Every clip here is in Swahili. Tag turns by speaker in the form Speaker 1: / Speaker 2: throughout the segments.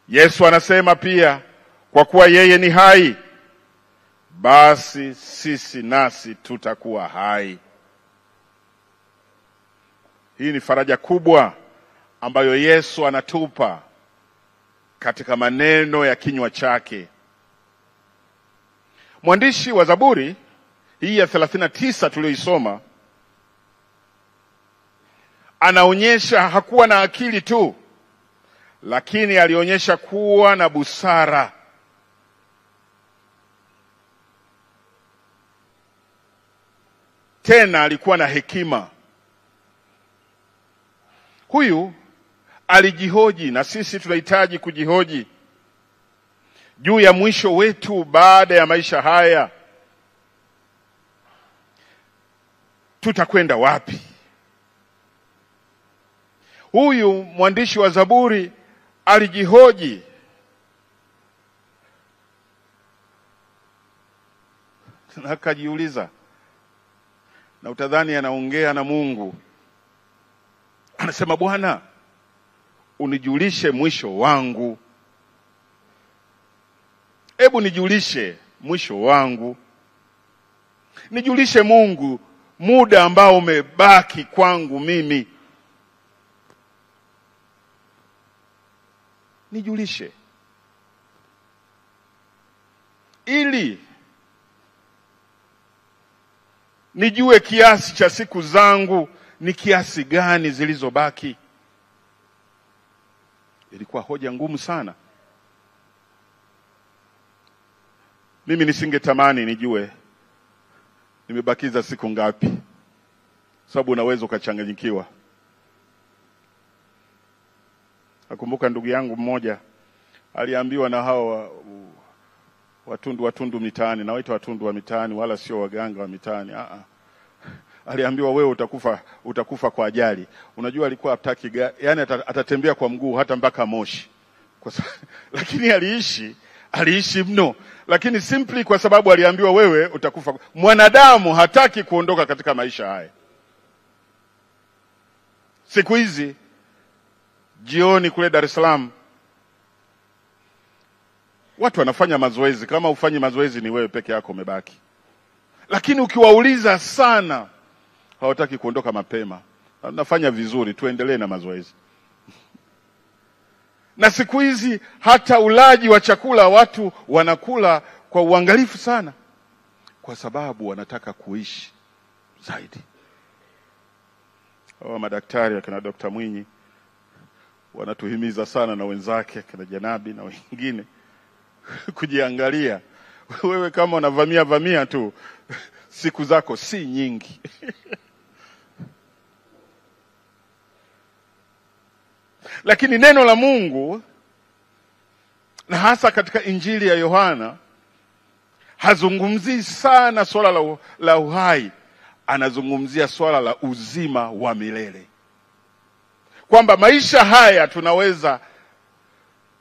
Speaker 1: Yesu anasema pia, kwa kuwa yeye ni hai, basi sisi nasi tutakuwa hai. Hii ni faraja kubwa ambayo Yesu anatupa katika maneno ya kinywa chake. Mwandishi wa Zaburi hii ya 39 tuliyoisoma anaonyesha hakuwa na akili tu, lakini alionyesha kuwa na busara. Tena alikuwa na hekima. Huyu alijihoji, na sisi tunahitaji kujihoji juu ya mwisho wetu baada ya maisha haya. Tutakwenda wapi? Huyu mwandishi wa Zaburi alijihoji. Na akajiuliza, na utadhani anaongea na Mungu. Anasema, Bwana, unijulishe mwisho wangu. Hebu nijulishe mwisho wangu. Nijulishe Mungu muda ambao umebaki kwangu mimi. Nijulishe ili nijue kiasi cha siku zangu ni kiasi gani zilizobaki. Ilikuwa hoja ngumu sana. Mimi nisingetamani nijue nimebakiza siku ngapi, sababu unaweza ukachanganyikiwa. Nakumbuka ndugu yangu mmoja aliambiwa na hao watundu mitaani, na waita watundu wa mitaani wala sio waganga wa mitaani. Aliambiwa, wewe utakufa kwa ajali. Unajua alikuwa hataki, yani atatembea kwa mguu hata mpaka Moshi. Lakini aliishi mno, lakini simply kwa sababu aliambiwa wewe utakufa. Mwanadamu hataki kuondoka katika maisha haya. Siku hizi jioni kule Dar es Salaam watu wanafanya mazoezi. Kama ufanyi mazoezi ni wewe peke yako umebaki. Lakini ukiwauliza sana, hawataki kuondoka mapema. Nafanya vizuri, tuendelee na mazoezi. Na siku hizi hata ulaji wa chakula watu wanakula kwa uangalifu sana, kwa sababu wanataka kuishi zaidi. Hawa madaktari wakina Dr. Mwinyi wanatuhimiza sana, na wenzake kina Janabi na wengine, kujiangalia. Wewe kama unavamia tu, siku zako si nyingi. Lakini neno la Mungu, na hasa katika Injili ya Yohana, hazungumzii sana swala la uhai. Anazungumzia swala la uzima wa milele. Kwamba maisha haya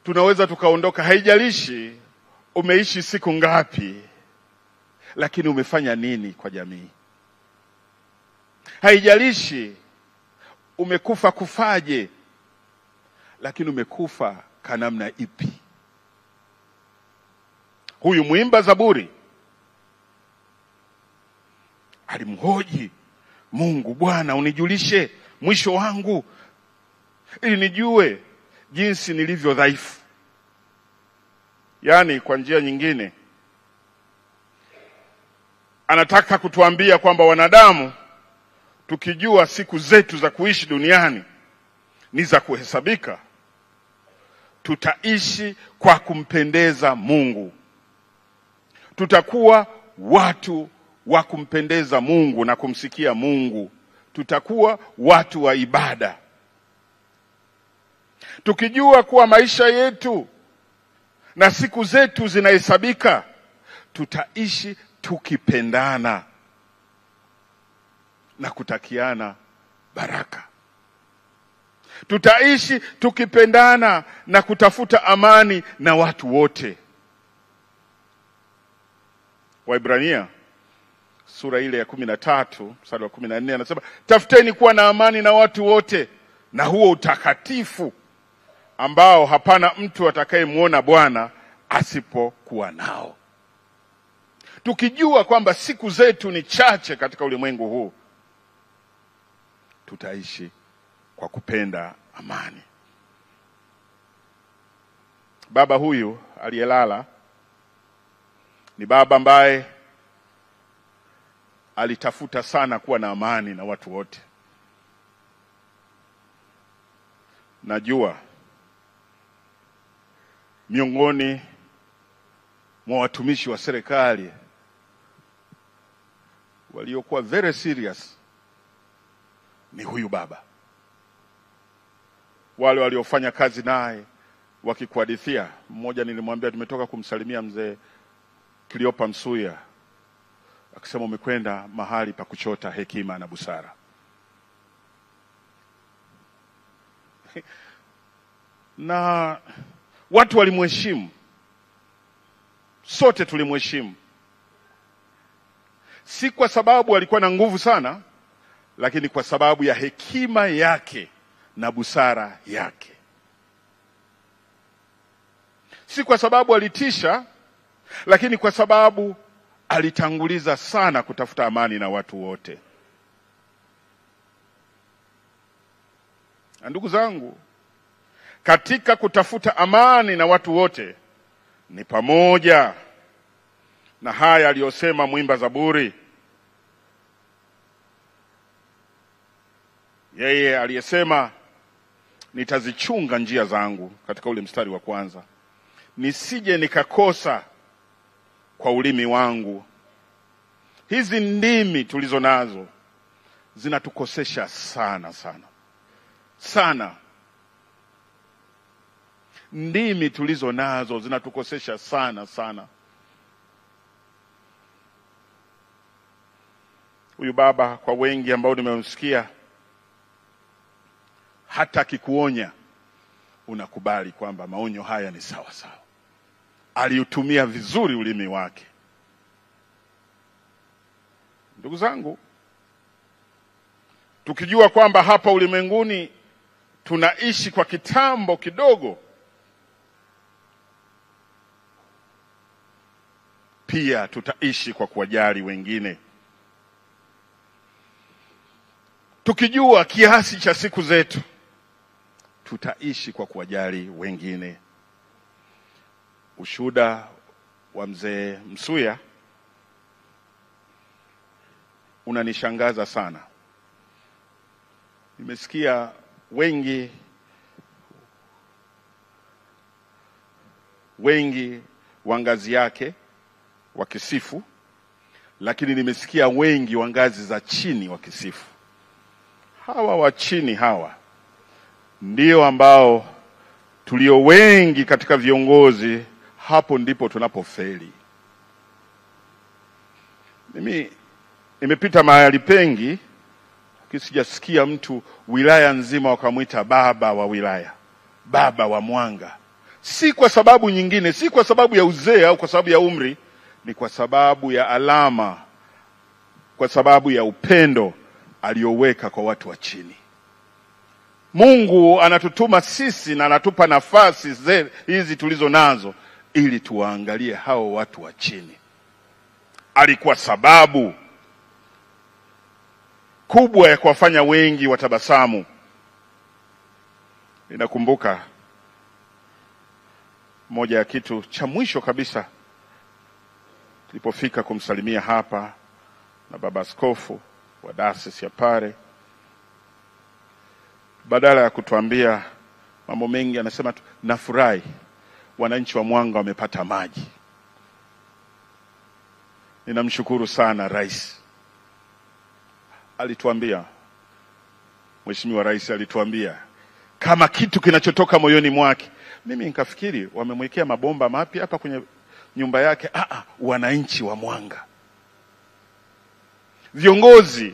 Speaker 1: tunaweza tukaondoka, haijalishi umeishi siku ngapi, lakini umefanya nini kwa jamii. Haijalishi umekufa kufaje, lakini umekufa kwa namna ipi. Huyu muimba Zaburi alimhoji Mungu, Bwana, unijulishe mwisho wangu ili nijue jinsi nilivyo dhaifu. Yaani kwa njia nyingine anataka kutuambia kwamba wanadamu tukijua siku zetu za kuishi duniani ni za kuhesabika, tutaishi kwa kumpendeza Mungu. Tutakuwa watu wa kumpendeza Mungu na kumsikia Mungu. Tutakuwa watu wa ibada. Tukijua kuwa maisha yetu na siku zetu zinahesabika, tutaishi tukipendana na kutakiana baraka. Tutaishi tukipendana na kutafuta amani na watu wote. Waibrania sura ile ya 13 mstari wa 14 anasema, tafuteni kuwa na amani na watu wote na huo utakatifu ambao hapana mtu atakayemwona Bwana asipokuwa nao. Tukijua kwamba siku zetu ni chache katika ulimwengu huu, tutaishi kwa kupenda amani. Baba huyu aliyelala ni baba ambaye alitafuta sana kuwa na amani na watu wote. Najua miongoni mwa watumishi wa serikali waliokuwa very serious ni huyu baba. Wale waliofanya kazi naye wakikuhadithia, mmoja nilimwambia tumetoka kumsalimia mzee Cleopa Msuya, akisema umekwenda mahali pa kuchota hekima na busara. Na watu walimheshimu, sote tulimheshimu, si kwa sababu alikuwa na nguvu sana, lakini kwa sababu ya hekima yake na busara yake. Si kwa sababu alitisha, lakini kwa sababu alitanguliza sana kutafuta amani na watu wote. Na ndugu zangu, katika kutafuta amani na watu wote ni pamoja na haya aliyosema mwimba Zaburi. Yeye aliyesema nitazichunga njia zangu, katika ule mstari wa kwanza, nisije nikakosa kwa ulimi wangu. Hizi ndimi tulizo nazo zinatukosesha sana sana sana. Ndimi tulizo nazo zinatukosesha sana sana. Huyu baba, kwa wengi ambao nimemsikia, hata akikuonya unakubali kwamba maonyo haya ni sawa sawa. Aliutumia vizuri ulimi wake. Ndugu zangu, tukijua kwamba hapa ulimwenguni tunaishi kwa kitambo kidogo, pia tutaishi kwa kuwajali wengine. Tukijua kiasi cha siku zetu, tutaishi kwa kuwajali wengine. Ushuhuda wa mzee Msuya unanishangaza sana. Nimesikia wengi wa ngazi yake wakisifu, lakini nimesikia wengi wa ngazi za chini wakisifu. Hawa wa chini hawa ndio ambao tulio wengi katika viongozi, hapo ndipo tunapofeli. Mimi nimepita mahali pengi kisijasikia mtu wilaya nzima wakamuita baba wa wilaya, baba wa Mwanga. Si kwa sababu nyingine, si kwa sababu ya uzee au kwa sababu ya umri, ni kwa sababu ya alama, kwa sababu ya upendo alioweka kwa watu wa chini. Mungu anatutuma sisi na anatupa nafasi hizi tulizo nazo ili tuwaangalie hao watu wa chini. Alikuwa sababu kubwa ya kuwafanya wengi watabasamu. Ninakumbuka moja ya kitu cha mwisho kabisa tulipofika kumsalimia hapa na baba askofu wa Dayosisi ya Pare, badala ya kutuambia mambo mengi, anasema tu, nafurahi wananchi wa Mwanga wamepata maji. Ninamshukuru sana rais. Alituambia, Mheshimiwa Rais alituambia kama kitu kinachotoka moyoni mwake. Mimi nikafikiri wamemwekea mabomba mapya hapa kwenye nyumba yake. Wananchi wa Mwanga. Viongozi,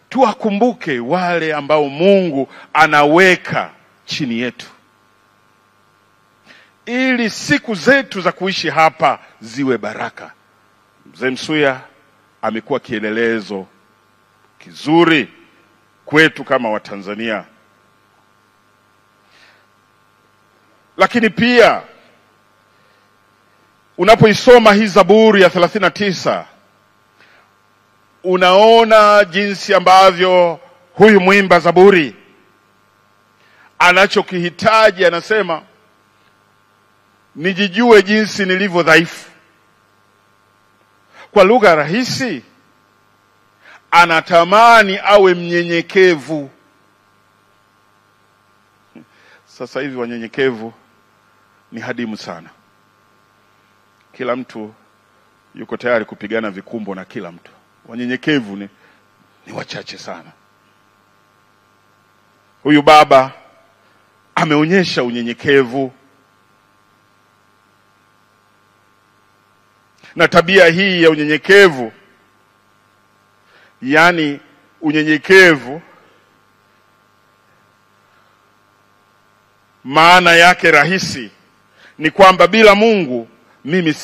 Speaker 1: tuwakumbuke wale ambao Mungu anaweka chini yetu, ili siku zetu za kuishi hapa ziwe baraka. Mzee Msuya amekuwa kielelezo kizuri kwetu kama Watanzania. Lakini pia unapoisoma hii Zaburi ya 39 unaona jinsi ambavyo huyu mwimba Zaburi anachokihitaji. Anasema, nijijue jinsi nilivyo dhaifu. Kwa lugha rahisi, anatamani awe mnyenyekevu. Sasa hivi wanyenyekevu ni hadimu sana. Kila mtu yuko tayari kupigana vikumbo na kila mtu. Wanyenyekevu ni wachache sana. Huyu baba ameonyesha unyenyekevu, na tabia hii ya unyenyekevu, yani unyenyekevu maana yake rahisi ni kwamba bila Mungu mimi